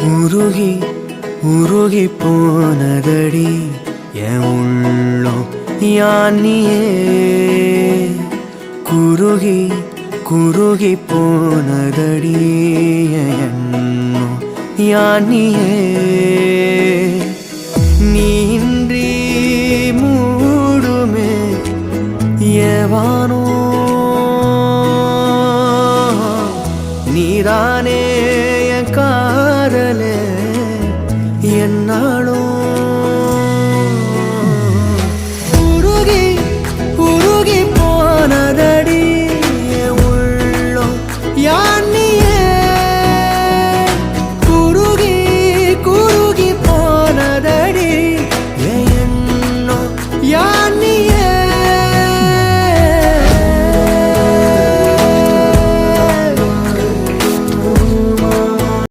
உருகி உருகி போனதடி என் உள்ளம் யானியே குருகி குருகி போனதடி என் எண்ணம் யானியே நீன்றி மூடுமே ஏவானோ நீதானே என் காதலே என்னாலும்